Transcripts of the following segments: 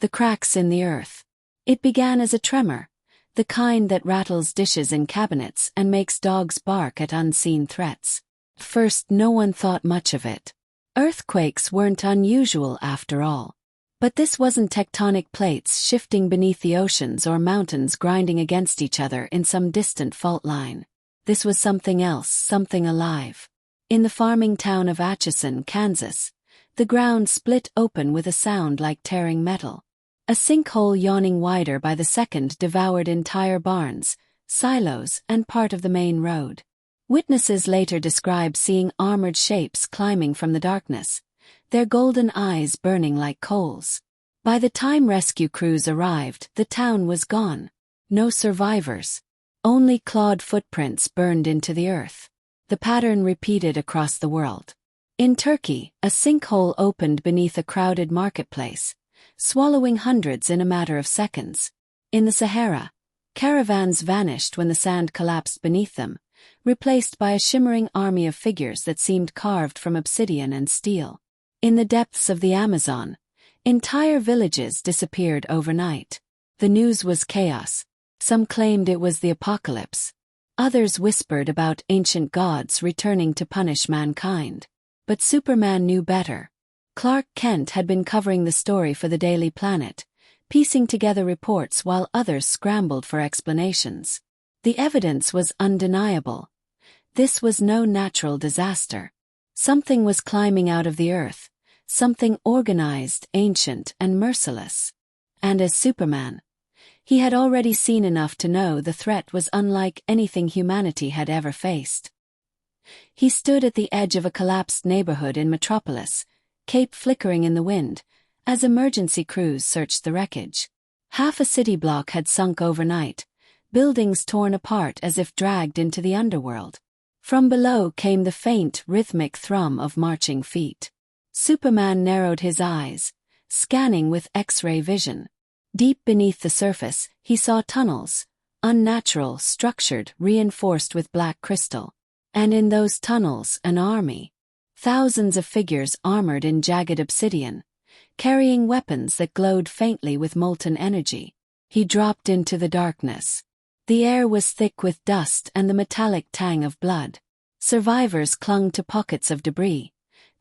the cracks in the earth. It began as a tremor, the kind that rattles dishes in cabinets and makes dogs bark at unseen threats. At first, no one thought much of it. Earthquakes weren't unusual after all. But this wasn't tectonic plates shifting beneath the oceans or mountains grinding against each other in some distant fault line. This was something else, something alive. In the farming town of Atchison, Kansas, the ground split open with a sound like tearing metal. A sinkhole yawning wider by the second devoured entire barns, silos, and part of the main road. Witnesses later described seeing armored shapes climbing from the darkness, their golden eyes burning like coals. By the time rescue crews arrived, the town was gone. No survivors. Only clawed footprints burned into the earth. The pattern repeated across the world. In Turkey, a sinkhole opened beneath a crowded marketplace, swallowing hundreds in a matter of seconds. In the Sahara, caravans vanished when the sand collapsed beneath them, replaced by a shimmering army of figures that seemed carved from obsidian and steel. In the depths of the Amazon, entire villages disappeared overnight. The news was chaos. Some claimed it was the apocalypse. Others whispered about ancient gods returning to punish mankind. But Superman knew better. Clark Kent had been covering the story for the Daily Planet, piecing together reports while others scrambled for explanations. The evidence was undeniable. This was no natural disaster. Something was climbing out of the earth, something organized, ancient, and merciless. And as Superman, he had already seen enough to know the threat was unlike anything humanity had ever faced. He stood at the edge of a collapsed neighborhood in Metropolis, cape flickering in the wind, as emergency crews searched the wreckage. Half a city block had sunk overnight, buildings torn apart as if dragged into the underworld. From below came the faint, rhythmic thrum of marching feet. Superman narrowed his eyes, scanning with X-ray vision. Deep beneath the surface, he saw tunnels, unnatural, structured, reinforced with black crystal. And in those tunnels, an army. Thousands of figures armored in jagged obsidian, carrying weapons that glowed faintly with molten energy. He dropped into the darkness. The air was thick with dust and the metallic tang of blood. Survivors clung to pockets of debris,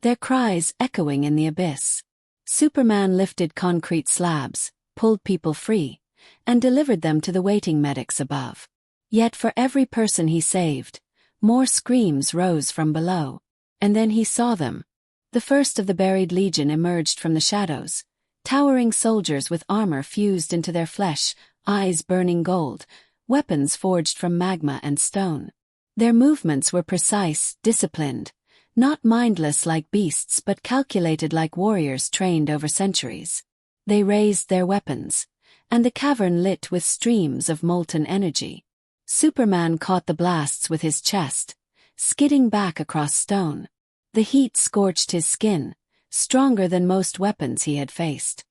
their cries echoing in the abyss. Superman lifted concrete slabs, pulled people free, and delivered them to the waiting medics above. Yet for every person he saved, more screams rose from below. And then he saw them. The first of the buried legion emerged from the shadows, towering soldiers with armor fused into their flesh, eyes burning gold, weapons forged from magma and stone. Their movements were precise, disciplined, not mindless like beasts but calculated like warriors trained over centuries. They raised their weapons, and the cavern lit with streams of molten energy. Superman caught the blasts with his chest, skidding back across stone. The heat scorched his skin, stronger than most weapons he had faced.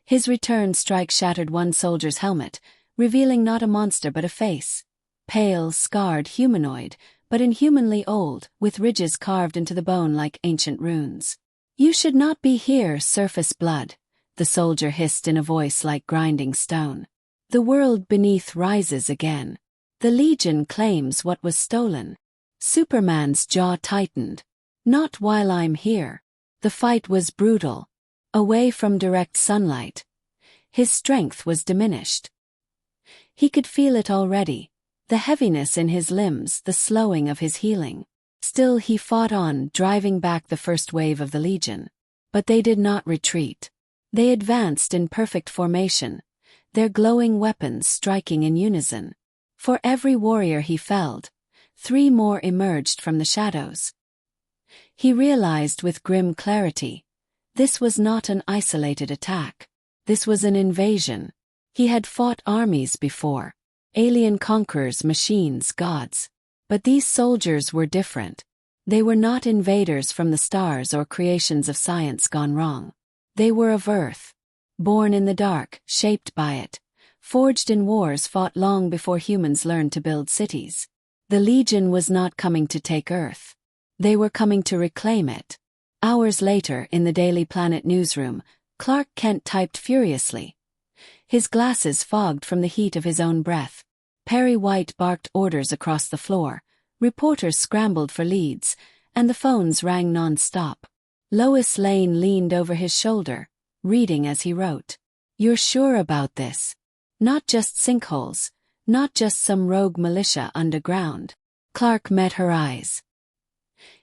His return strike shattered one soldier's helmet, revealing not a monster but a face. Pale, scarred, humanoid, but inhumanly old, with ridges carved into the bone like ancient runes. "You should not be here, surface blood," the soldier hissed in a voice like grinding stone. "The world beneath rises again. The Legion claims what was stolen." Superman's jaw tightened. "Not while I'm here." The fight was brutal. Away from direct sunlight. His strength was diminished. He could feel it already, the heaviness in his limbs, the slowing of his healing. Still he fought on, driving back the first wave of the Legion. But they did not retreat. They advanced in perfect formation, their glowing weapons striking in unison. For every warrior he felled, 3 more emerged from the shadows. He realized with grim clarity, this was not an isolated attack. This was an invasion. He had fought armies before, alien conquerors, machines, gods. But these soldiers were different. They were not invaders from the stars or creations of science gone wrong. They were of Earth, born in the dark, shaped by it, forged in wars fought long before humans learned to build cities. The Legion was not coming to take Earth. They were coming to reclaim it. Hours later, in the Daily Planet newsroom, Clark Kent typed furiously. His glasses fogged from the heat of his own breath. Perry White barked orders across the floor, reporters scrambled for leads, and the phones rang non-stop. Lois Lane leaned over his shoulder, reading as he wrote. "You're sure about this? Not just sinkholes, not just some rogue militia underground." Clark met her eyes.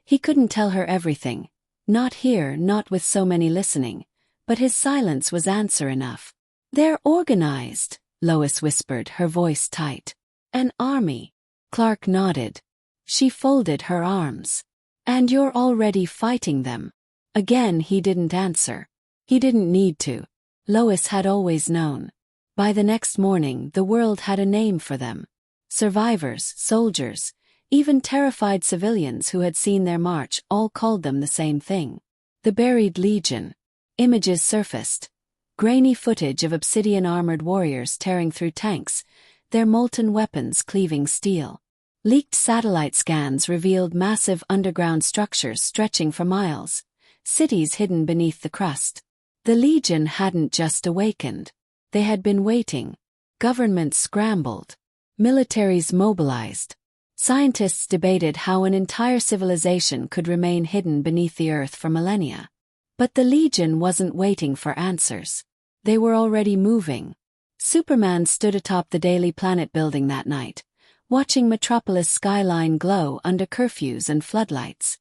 He couldn't tell her everything, not here, not with so many listening, but his silence was answer enough. "They're organized," Lois whispered, her voice tight. "An army." Clark nodded. She folded her arms. "And you're already fighting them?" Again he didn't answer. He didn't need to. Lois had always known. By the next morning the world had a name for them. Survivors, soldiers, even terrified civilians who had seen their march all called them the same thing. The Buried Legion. Images surfaced. Grainy footage of obsidian-armored warriors tearing through tanks, their molten weapons cleaving steel. Leaked satellite scans revealed massive underground structures stretching for miles, cities hidden beneath the crust. The Legion hadn't just awakened. They had been waiting. Governments scrambled. Militaries mobilized. Scientists debated how an entire civilization could remain hidden beneath the earth for millennia. But the Legion wasn't waiting for answers. They were already moving. Superman stood atop the Daily Planet building that night, watching Metropolis skyline glow under curfews and floodlights.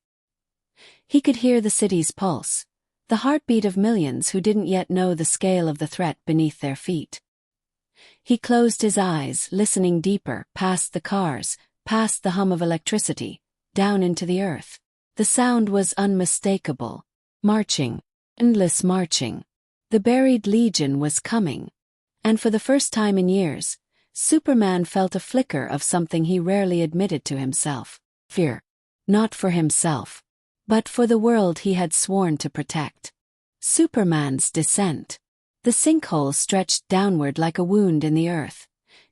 He could hear the city's pulse, the heartbeat of millions who didn't yet know the scale of the threat beneath their feet. He closed his eyes, listening deeper, past the cars, past the hum of electricity, down into the earth. The sound was unmistakable. Marching. Endless marching. The Buried Legion was coming. And for the first time in years, Superman felt a flicker of something he rarely admitted to himself. Fear. Not for himself, but for the world he had sworn to protect. Superman's descent. The sinkhole stretched downward like a wound in the earth,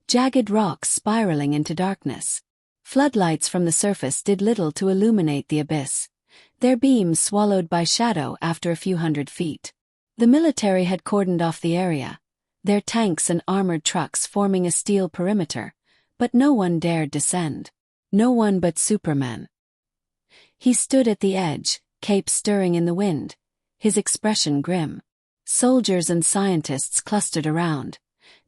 jagged rocks spiraling into darkness. Floodlights from the surface did little to illuminate the abyss, their beams swallowed by shadow after a few hundred feet. The military had cordoned off the area, their tanks and armored trucks forming a steel perimeter, but no one dared descend. No one but Superman. He stood at the edge, cape stirring in the wind, his expression grim. Soldiers and scientists clustered around,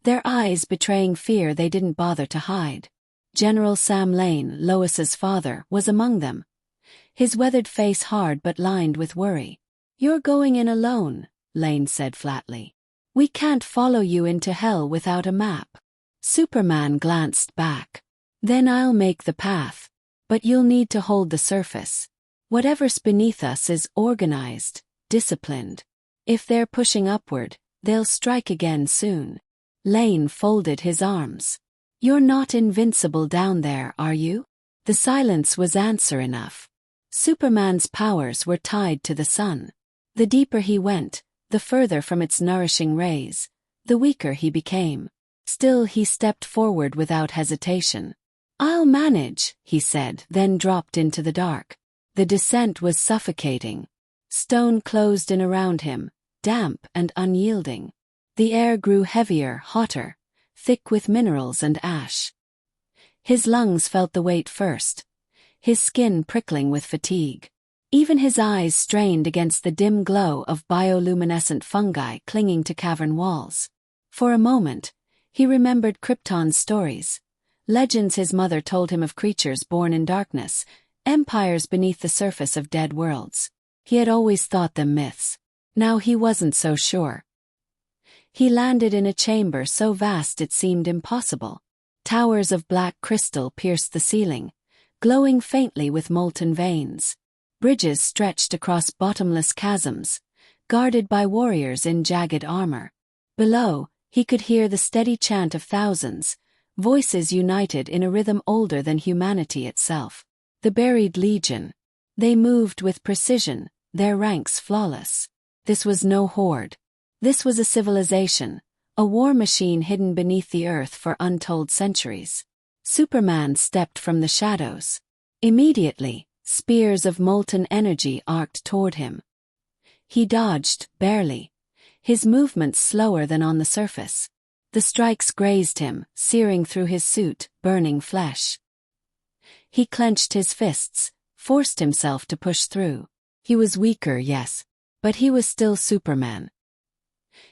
their eyes betraying fear they didn't bother to hide. General Sam Lane, Lois's father, was among them, his weathered face hard but lined with worry. "You're going in alone," Lane said flatly. "We can't follow you into hell without a map." Superman glanced back. "Then I'll make the path. But you'll need to hold the surface. Whatever's beneath us is organized, disciplined. If they're pushing upward, they'll strike again soon." Lane folded his arms. "You're not invincible down there, are you?" The silence was answer enough. Superman's powers were tied to the sun. The deeper he went, the further from its nourishing rays, the weaker he became. Still he stepped forward without hesitation. "I'll manage," he said, then dropped into the dark. The descent was suffocating. Stone closed in around him, damp and unyielding. The air grew heavier, hotter, thick with minerals and ash. His lungs felt the weight first, his skin prickling with fatigue. Even his eyes strained against the dim glow of bioluminescent fungi clinging to cavern walls. For a moment, he remembered Krypton's stories. Legends his mother told him of creatures born in darkness, empires beneath the surface of dead worlds. He had always thought them myths. Now he wasn't so sure. He landed in a chamber so vast it seemed impossible. Towers of black crystal pierced the ceiling, glowing faintly with molten veins. Bridges stretched across bottomless chasms, guarded by warriors in jagged armor. Below, he could hear the steady chant of thousands, voices united in a rhythm older than humanity itself. The Buried Legion. They moved with precision, their ranks flawless. This was no horde. This was a civilization, a war machine hidden beneath the earth for untold centuries. Superman stepped from the shadows. Immediately, spears of molten energy arced toward him. He dodged, barely, his movements slower than on the surface. The strikes grazed him, searing through his suit, burning flesh. He clenched his fists, forced himself to push through. He was weaker, yes, but he was still Superman.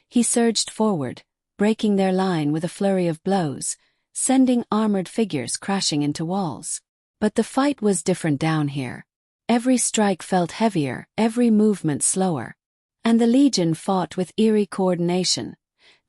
He surged forward, breaking their line with a flurry of blows, sending armored figures crashing into walls. But the fight was different down here. Every strike felt heavier, every movement slower. And the Legion fought with eerie coordination,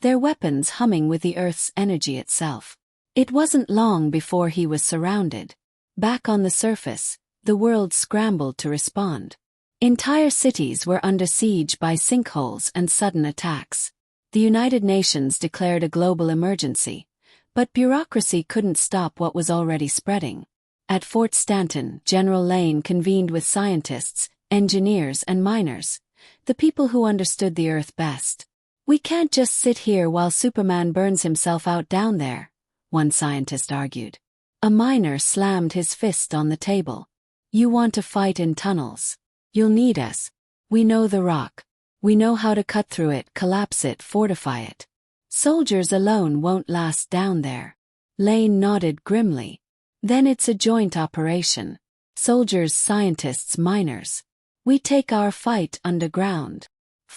their weapons humming with the Earth's energy itself. It wasn't long before he was surrounded. Back on the surface, the world scrambled to respond. Entire cities were under siege by sinkholes and sudden attacks. The United Nations declared a global emergency, but bureaucracy couldn't stop what was already spreading. At Fort Stanton, General Lane convened with scientists, engineers and miners, the people who understood the Earth best. "We can't just sit here while Superman burns himself out down there," one scientist argued. A miner slammed his fist on the table. "You want to fight in tunnels? You'll need us. We know the rock. We know how to cut through it, collapse it, fortify it. Soldiers alone won't last down there." Lane nodded grimly. "Then it's a joint operation. Soldiers, scientists, miners. We take our fight underground."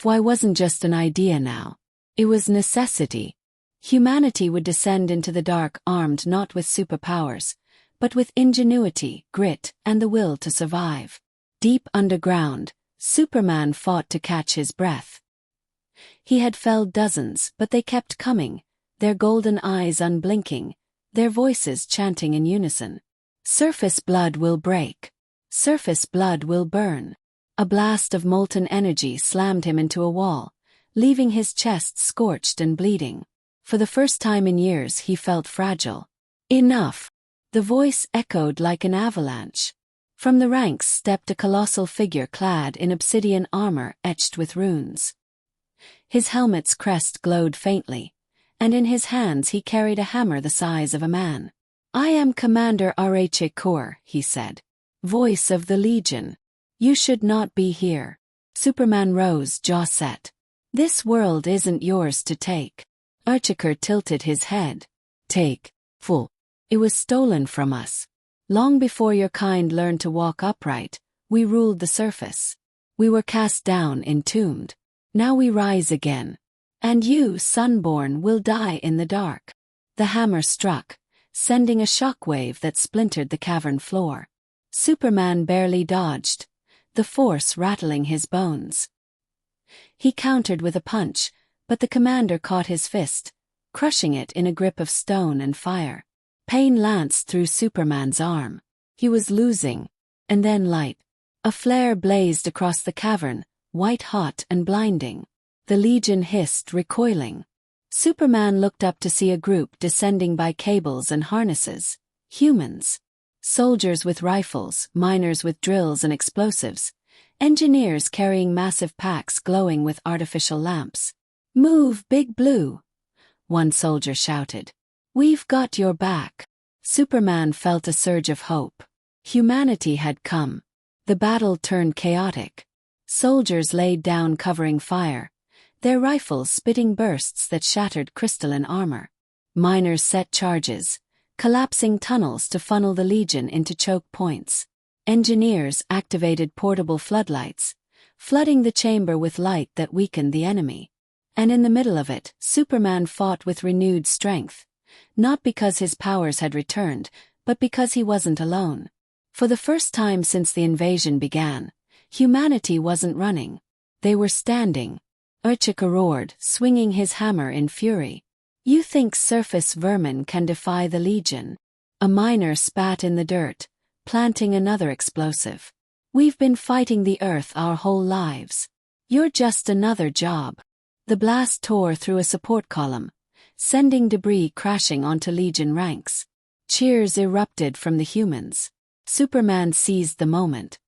Why wasn't just an idea now. It was necessity. Humanity would descend into the dark armed not with superpowers, but with ingenuity, grit, and the will to survive. Deep underground, Superman fought to catch his breath. He had felled dozens, but they kept coming, their golden eyes unblinking, their voices chanting in unison. "Surface blood will break. Surface blood will burn." A blast of molten energy slammed him into a wall, leaving his chest scorched and bleeding. For the first time in years he felt fragile. "Enough!" The voice echoed like an avalanche. From the ranks stepped a colossal figure clad in obsidian armor etched with runes. His helmet's crest glowed faintly, and in his hands he carried a hammer the size of a man. "I am Commander Arachekor," he said. "Voice of the Legion. You should not be here." Superman rose, jaw set. "This world isn't yours to take." Arachekor tilted his head. "Take, fool. It was stolen from us. Long before your kind learned to walk upright, we ruled the surface. We were cast down, entombed. Now we rise again. And you, Sunborn, will die in the dark." The hammer struck, sending a shockwave that splintered the cavern floor. Superman barely dodged, the force rattling his bones. He countered with a punch, but the commander caught his fist, crushing it in a grip of stone and fire. Pain lanced through Superman's arm. He was losing. And then light. A flare blazed across the cavern, white-hot and blinding. The Legion hissed, recoiling. Superman looked up to see a group descending by cables and harnesses. Humans. Soldiers with rifles, miners with drills and explosives, engineers carrying massive packs glowing with artificial lamps. "Move, Big Blue!" one soldier shouted. "We've got your back." Superman felt a surge of hope. Humanity had come. The battle turned chaotic. Soldiers laid down covering fire, their rifles spitting bursts that shattered crystalline armor. Miners set charges, collapsing tunnels to funnel the Legion into choke points. Engineers activated portable floodlights, flooding the chamber with light that weakened the enemy. And in the middle of it, Superman fought with renewed strength, not because his powers had returned, but because he wasn't alone. For the first time since the invasion began, humanity wasn't running. They were standing. Arachekor roared, swinging his hammer in fury. "You think surface vermin can defy the Legion?" A miner spat in the dirt, planting another explosive. "We've been fighting the Earth our whole lives. You're just another job." The blast tore through a support column, sending debris crashing onto Legion ranks. Cheers erupted from the humans. Superman seized the moment.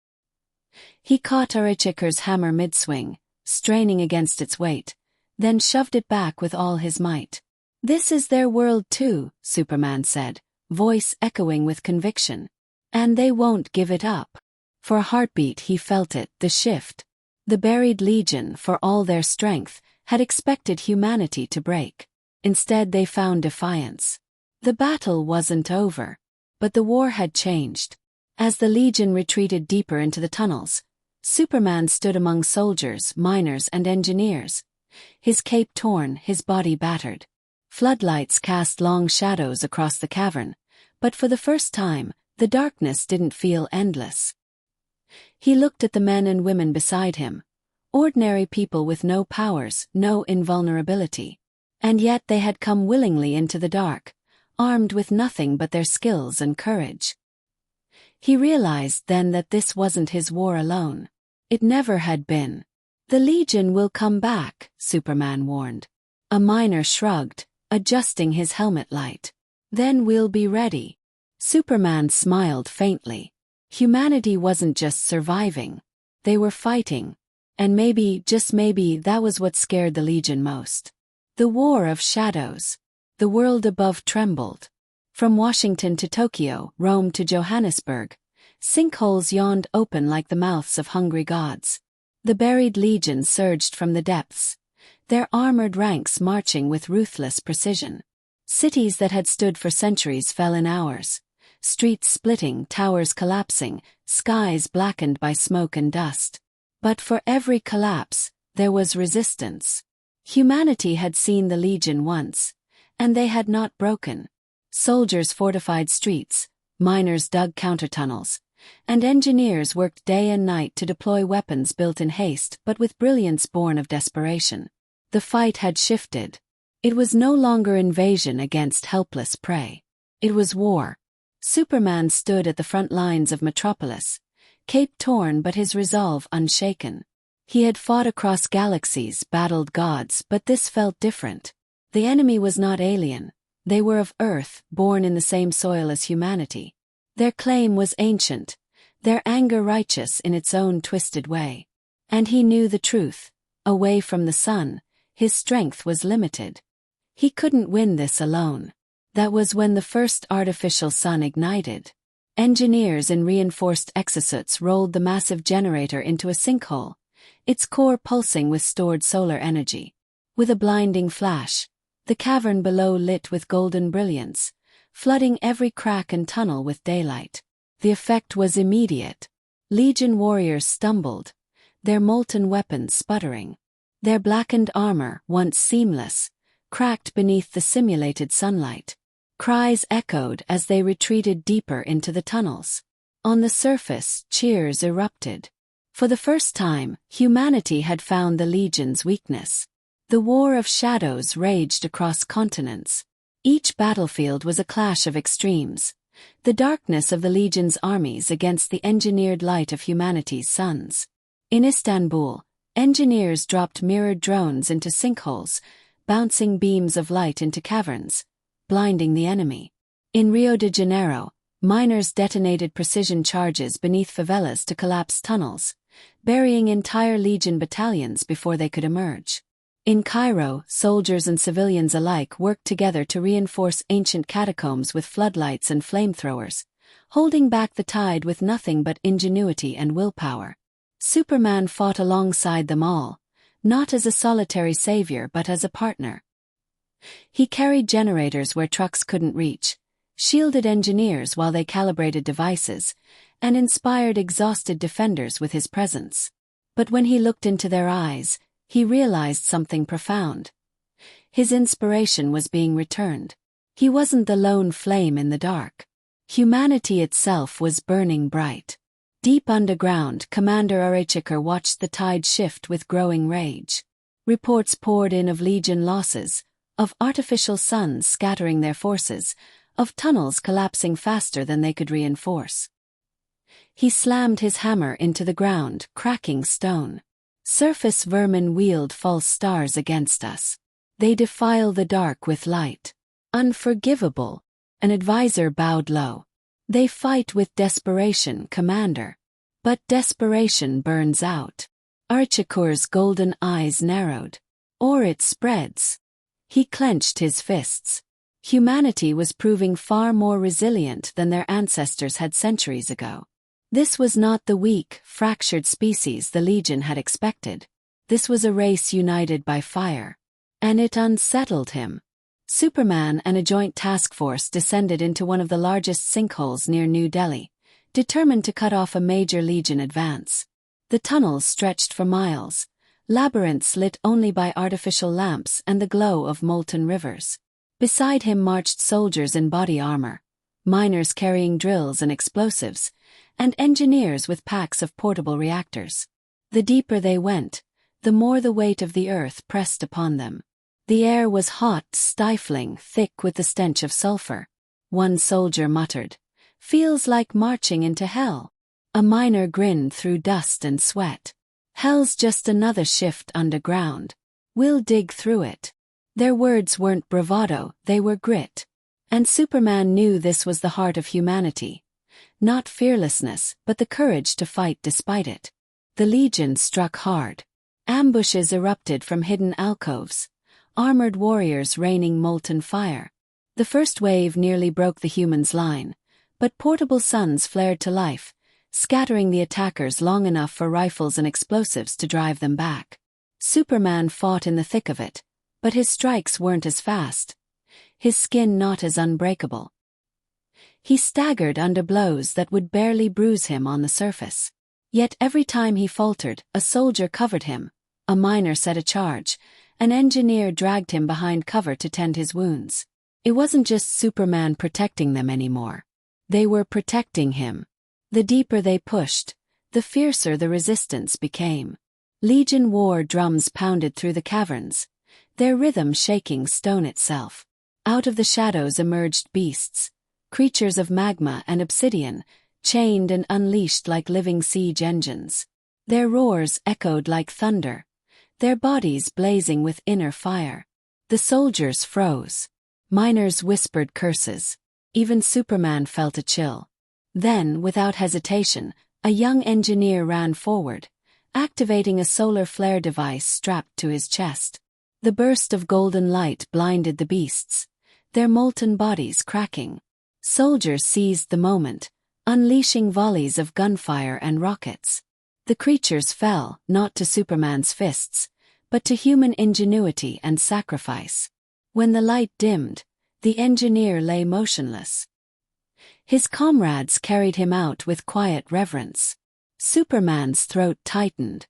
He caught Arachekor's hammer mid-swing, straining against its weight, then shoved it back with all his might. "This is their world too," Superman said, voice echoing with conviction. "And they won't give it up." For a heartbeat he felt it, the shift. The buried Legion, for all their strength, had expected humanity to break. Instead they found defiance. The battle wasn't over. But the war had changed. As the Legion retreated deeper into the tunnels, Superman stood among soldiers, miners, and engineers. His cape torn, his body battered. Floodlights cast long shadows across the cavern, but for the first time, the darkness didn't feel endless. He looked at the men and women beside him. Ordinary people with no powers, no invulnerability. And yet they had come willingly into the dark, armed with nothing but their skills and courage. He realized then that this wasn't his war alone. It never had been. The Legion will come back, Superman warned. A miner shrugged, adjusting his helmet light. Then we'll be ready. Superman smiled faintly. Humanity wasn't just surviving. They were fighting. And maybe, just maybe, that was what scared the Legion most. The War of Shadows. The world above trembled. From Washington to Tokyo, Rome to Johannesburg, sinkholes yawned open like the mouths of hungry gods. The buried Legion surged from the depths, their armored ranks marching with ruthless precision. Cities that had stood for centuries fell in hours, streets splitting, towers collapsing, skies blackened by smoke and dust. But for every collapse, there was resistance. Humanity had seen the Legion once, and they had not broken. Soldiers fortified streets, miners dug countertunnels, and engineers worked day and night to deploy weapons built in haste but with brilliance born of desperation. The fight had shifted. It was no longer invasion against helpless prey. It was war. Superman stood at the front lines of Metropolis, cape torn but his resolve unshaken. He had fought across galaxies, battled gods, but this felt different. The enemy was not alien. They were of Earth, born in the same soil as humanity. Their claim was ancient, their anger righteous in its own twisted way. And he knew the truth. Away from the sun, his strength was limited. He couldn't win this alone. That was when the first artificial sun ignited. Engineers in reinforced exosuits rolled the massive generator into a sinkhole, its core pulsing with stored solar energy. With a blinding flash, the cavern below lit with golden brilliance, flooding every crack and tunnel with daylight. The effect was immediate. Legion warriors stumbled, their molten weapons sputtering. Their blackened armor, once seamless, cracked beneath the simulated sunlight. Cries echoed as they retreated deeper into the tunnels. On the surface, cheers erupted. For the first time, humanity had found the Legion's weakness. The War of Shadows raged across continents. Each battlefield was a clash of extremes. The darkness of the Legion's armies against the engineered light of humanity's suns. In Istanbul, engineers dropped mirrored drones into sinkholes, bouncing beams of light into caverns, blinding the enemy. In Rio de Janeiro, miners detonated precision charges beneath favelas to collapse tunnels, burying entire Legion battalions before they could emerge. In Cairo, soldiers and civilians alike worked together to reinforce ancient catacombs with floodlights and flamethrowers, holding back the tide with nothing but ingenuity and willpower. Superman fought alongside them all, not as a solitary savior but as a partner. He carried generators where trucks couldn't reach, shielded engineers while they calibrated devices, and inspired exhausted defenders with his presence. But when he looked into their eyes, he realized something profound. His inspiration was being returned. He wasn't the lone flame in the dark. Humanity itself was burning bright. Deep underground, Commander Arachikar watched the tide shift with growing rage. Reports poured in of Legion losses, of artificial suns scattering their forces, of tunnels collapsing faster than they could reinforce. He slammed his hammer into the ground, cracking stone. Surface vermin wield false stars against us. They defile the dark with light. Unforgivable. An advisor bowed low. They fight with desperation, Commander. But desperation burns out. Archikur's golden eyes narrowed. Or it spreads. He clenched his fists. Humanity was proving far more resilient than their ancestors had centuries ago. This was not the weak, fractured species the Legion had expected. This was a race united by fire. And it unsettled him. Superman and a joint task force descended into one of the largest sinkholes near New Delhi, determined to cut off a major Legion advance. The tunnels stretched for miles, labyrinths lit only by artificial lamps and the glow of molten rivers. Beside him marched soldiers in body armor, miners carrying drills and explosives, and engineers with packs of portable reactors. The deeper they went, the more the weight of the earth pressed upon them. The air was hot, stifling, thick with the stench of sulfur. One soldier muttered, "Feels like marching into hell." A miner grinned through dust and sweat. "Hell's just another shift underground. We'll dig through it." Their words weren't bravado, they were grit. And Superman knew this was the heart of humanity. Not fearlessness, but the courage to fight despite it. The Legion struck hard. Ambushes erupted from hidden alcoves, armored warriors raining molten fire. The first wave nearly broke the humans' line, but portable suns flared to life, scattering the attackers long enough for rifles and explosives to drive them back. Superman fought in the thick of it, but his strikes weren't as fast, his skin not as unbreakable. He staggered under blows that would barely bruise him on the surface. Yet every time he faltered, a soldier covered him, a miner set a charge, an engineer dragged him behind cover to tend his wounds. It wasn't just Superman protecting them anymore. They were protecting him. The deeper they pushed, the fiercer the resistance became. Legion war drums pounded through the caverns, their rhythm shaking stone itself. Out of the shadows emerged beasts, creatures of magma and obsidian, chained and unleashed like living siege engines. Their roars echoed like thunder, their bodies blazing with inner fire. The soldiers froze. Miners whispered curses. Even Superman felt a chill. Then, without hesitation, a young engineer ran forward, activating a solar flare device strapped to his chest. The burst of golden light blinded the beasts, their molten bodies cracking. Soldiers seized the moment, unleashing volleys of gunfire and rockets. The creatures fell, not to Superman's fists, but to human ingenuity and sacrifice. When the light dimmed, the engineer lay motionless. His comrades carried him out with quiet reverence. Superman's throat tightened.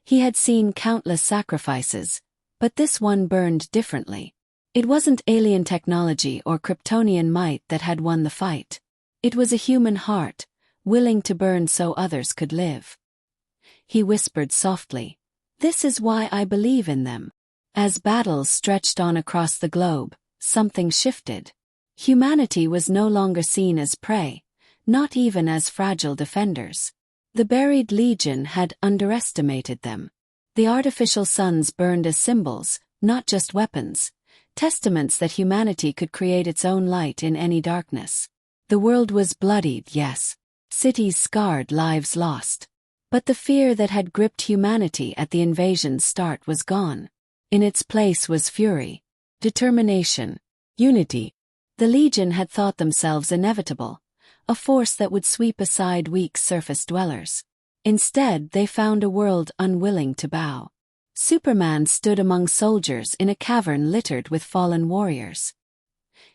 He had seen countless sacrifices, but this one burned differently. It wasn't alien technology or Kryptonian might that had won the fight. It was a human heart, willing to burn so others could live. He whispered softly, "This is why I believe in them." As battles stretched on across the globe, something shifted. Humanity was no longer seen as prey, not even as fragile defenders. The buried Legion had underestimated them. The artificial suns burned as symbols, not just weapons, testaments that humanity could create its own light in any darkness. The world was bloodied, yes. Cities scarred, lives lost. But the fear that had gripped humanity at the invasion's start was gone. In its place was fury, determination, unity. The Legion had thought themselves inevitable, a force that would sweep aside weak surface dwellers. Instead, they found a world unwilling to bow. Superman stood among soldiers in a cavern littered with fallen warriors.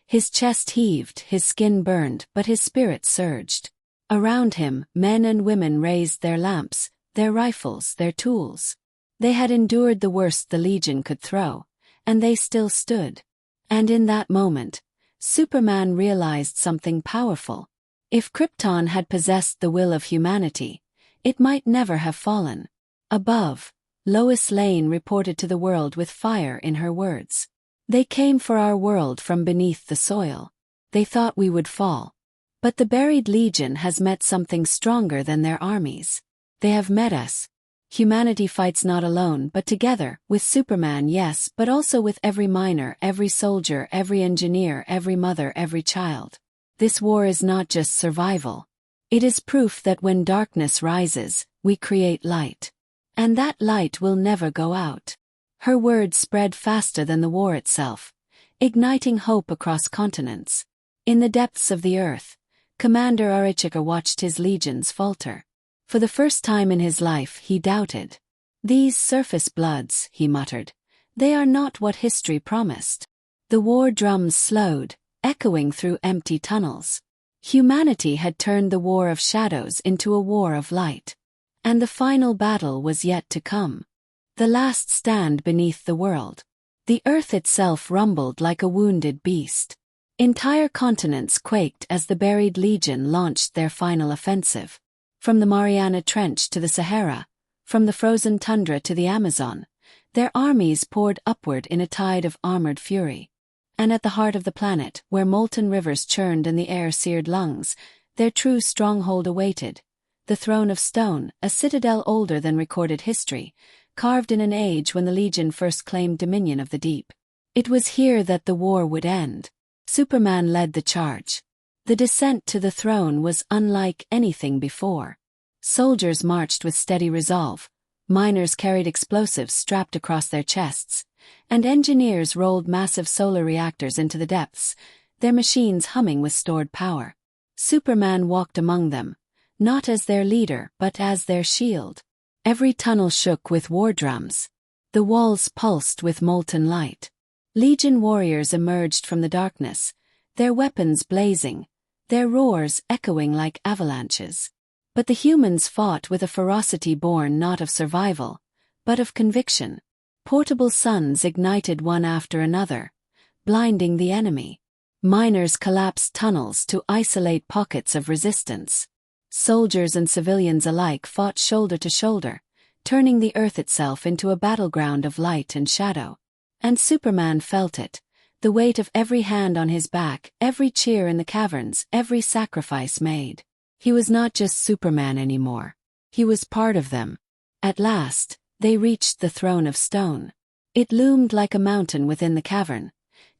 His chest heaved, his skin burned, but his spirit surged. Around him, men and women raised their lamps, their rifles, their tools. They had endured the worst the Legion could throw, and they still stood. And in that moment, Superman realized something powerful. If Krypton had possessed the will of humanity, it might never have fallen. Above, Lois Lane reported to the world with fire in her words. "They came for our world from beneath the soil. They thought we would fall. But the buried Legion has met something stronger than their armies. They have met us. Humanity fights not alone but together, with Superman, yes, but also with every miner, every soldier, every engineer, every mother, every child. This war is not just survival. It is proof that when darkness rises, we create light. And that light will never go out." Her words spread faster than the war itself, igniting hope across continents. In the depths of the earth, Commander Arichika watched his legions falter. For the first time in his life, he doubted. "These surface bloods," he muttered. "They are not what history promised." The war drums slowed, echoing through empty tunnels. Humanity had turned the war of shadows into a war of light. And the final battle was yet to come. The last stand beneath the world. The earth itself rumbled like a wounded beast. Entire continents quaked as the buried legion launched their final offensive. From the Mariana Trench to the Sahara, from the frozen tundra to the Amazon, their armies poured upward in a tide of armored fury. And at the heart of the planet, where molten rivers churned and the air seared lungs, their true stronghold awaited. The throne of stone, a citadel older than recorded history, carved in an age when the Legion first claimed dominion of the deep. It was here that the war would end. Superman led the charge. The descent to the throne was unlike anything before. Soldiers marched with steady resolve, miners carried explosives strapped across their chests, and engineers rolled massive solar reactors into the depths, their machines humming with stored power. Superman walked among them, not as their leader but as their shield. Every tunnel shook with war drums. The walls pulsed with molten light. Legion warriors emerged from the darkness, their weapons blazing, their roars echoing like avalanches. But the humans fought with a ferocity born not of survival, but of conviction. Portable suns ignited one after another, blinding the enemy. Miners collapsed tunnels to isolate pockets of resistance. Soldiers and civilians alike fought shoulder to shoulder, turning the earth itself into a battleground of light and shadow. And Superman felt it, the weight of every hand on his back, every cheer in the caverns, every sacrifice made. He was not just Superman anymore. He was part of them. At last, they reached the throne of stone. It loomed like a mountain within the cavern,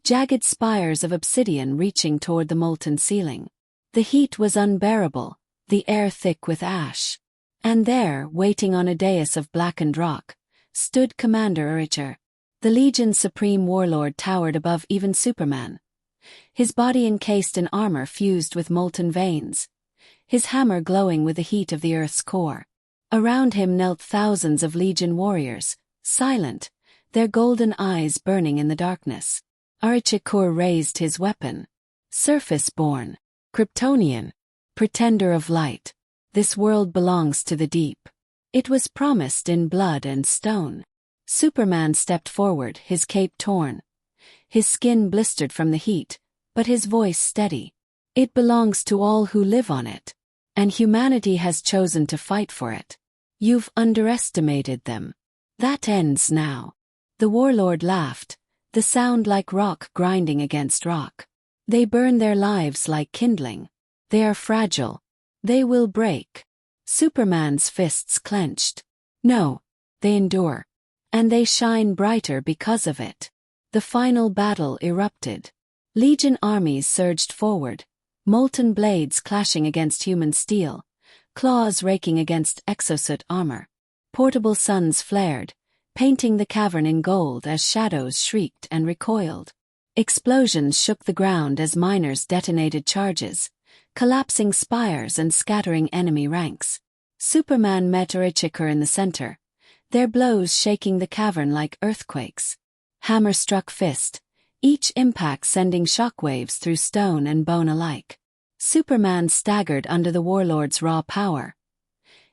jagged spires of obsidian reaching toward the molten ceiling. The heat was unbearable, the air thick with ash. And there, waiting on a dais of blackened rock, stood Commander Uricher. The Legion's supreme warlord towered above even Superman. His body encased in armor fused with molten veins, his hammer glowing with the heat of the Earth's core. Around him knelt thousands of Legion warriors, silent, their golden eyes burning in the darkness. Uricher raised his weapon. Surface-born, Kryptonian, pretender of light. This world belongs to the deep. It was promised in blood and stone. Superman stepped forward, his cape torn. His skin blistered from the heat, but his voice steady. It belongs to all who live on it. And humanity has chosen to fight for it. You've underestimated them. That ends now. The warlord laughed, the sound like rock grinding against rock. They burn their lives like kindling. They are fragile. They will break. Superman's fists clenched. No, they endure. And they shine brighter because of it. The final battle erupted. Legion armies surged forward, molten blades clashing against human steel, claws raking against exosuit armor. Portable suns flared, painting the cavern in gold as shadows shrieked and recoiled. Explosions shook the ground as miners detonated charges, collapsing spires and scattering enemy ranks. Superman met Uricher in the center, their blows shaking the cavern like earthquakes. Hammer struck fist, each impact sending shockwaves through stone and bone alike. Superman staggered under the warlord's raw power.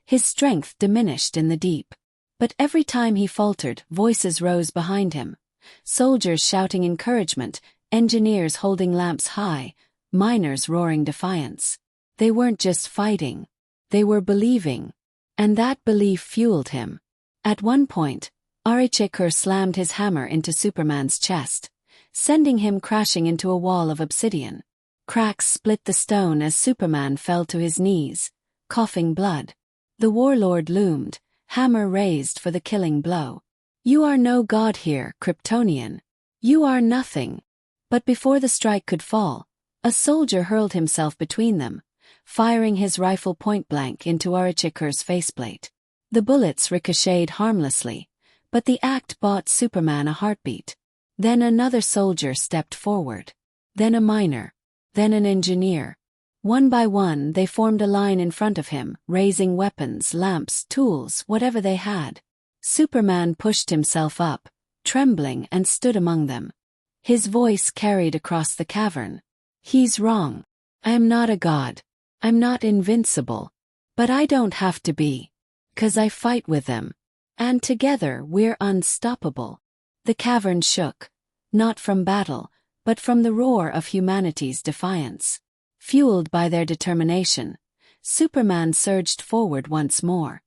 His strength diminished in the deep. But every time he faltered, voices rose behind him. Soldiers shouting encouragement, engineers holding lamps high, miners roaring defiance. They weren't just fighting. They were believing. And that belief fueled him. At one point, Uricher slammed his hammer into Superman's chest, sending him crashing into a wall of obsidian. Cracks split the stone as Superman fell to his knees, coughing blood. The warlord loomed, hammer raised for the killing blow. You are no god here, Kryptonian. You are nothing. But before the strike could fall, a soldier hurled himself between them, firing his rifle point-blank into Uricher's faceplate. The bullets ricocheted harmlessly, but the act bought Superman a heartbeat. Then another soldier stepped forward. Then a miner. Then an engineer. One by one they formed a line in front of him, raising weapons, lamps, tools, whatever they had. Superman pushed himself up, trembling, and stood among them. His voice carried across the cavern. "He's wrong. I am not a god. I'm not invincible. But I don't have to be. 'Cause I fight with them. And together we're unstoppable." The cavern shook, not from battle, but from the roar of humanity's defiance. Fueled by their determination, Superman surged forward once more.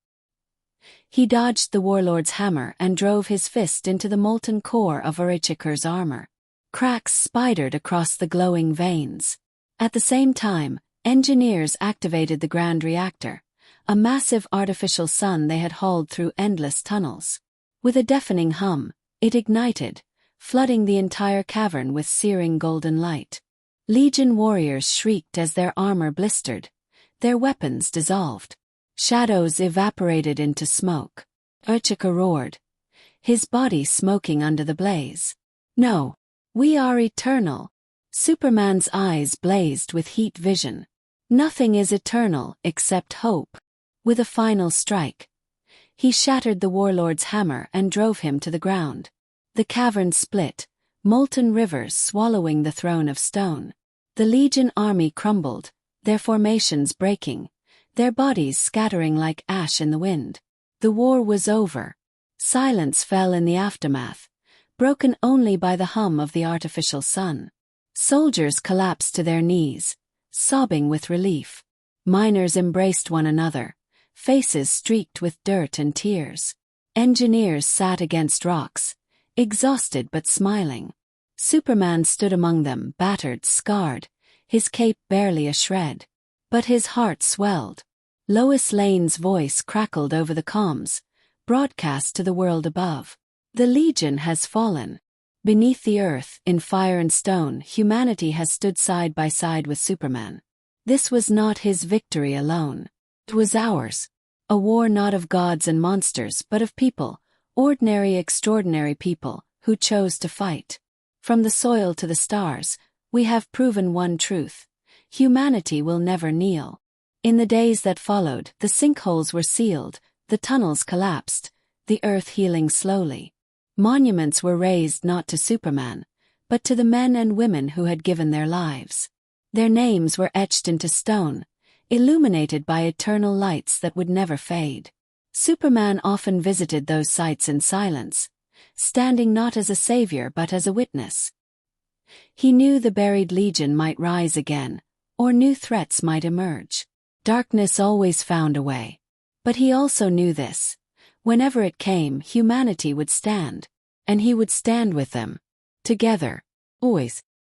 He dodged the warlord's hammer and drove his fist into the molten core of Orichiker's armor. Cracks spidered across the glowing veins. At the same time, engineers activated the Grand Reactor, a massive artificial sun they had hauled through endless tunnels. With a deafening hum, it ignited, flooding the entire cavern with searing golden light. Legion warriors shrieked as their armor blistered, their weapons dissolved. Shadows evaporated into smoke. Orichiker roared, his body smoking under the blaze. "No! We are eternal!" Superman's eyes blazed with heat vision. "Nothing is eternal except hope." With a final strike, he shattered the warlord's hammer and drove him to the ground. The cavern split, molten rivers swallowing the throne of stone. The Legion army crumbled, their formations breaking, their bodies scattering like ash in the wind. The war was over. Silence fell in the aftermath, broken only by the hum of the artificial sun. Soldiers collapsed to their knees, sobbing with relief. Miners embraced one another, faces streaked with dirt and tears. Engineers sat against rocks, exhausted but smiling. Superman stood among them, battered, scarred, his cape barely a shred. But his heart swelled. Lois Lane's voice crackled over the comms, broadcast to the world above. "The Legion has fallen. Beneath the earth, in fire and stone, humanity has stood side by side with Superman. This was not his victory alone. It was ours. A war not of gods and monsters but of people, ordinary extraordinary people, who chose to fight. From the soil to the stars, we have proven one truth. Humanity will never kneel." In the days that followed, the sinkholes were sealed, the tunnels collapsed, the earth healing slowly. Monuments were raised not to Superman, but to the men and women who had given their lives. Their names were etched into stone, illuminated by eternal lights that would never fade. Superman often visited those sites in silence, standing not as a savior but as a witness. He knew the buried Legion might rise again, or new threats might emerge. Darkness always found a way. But he also knew this. Whenever it came, humanity would stand. And he would stand with them. Together. Always.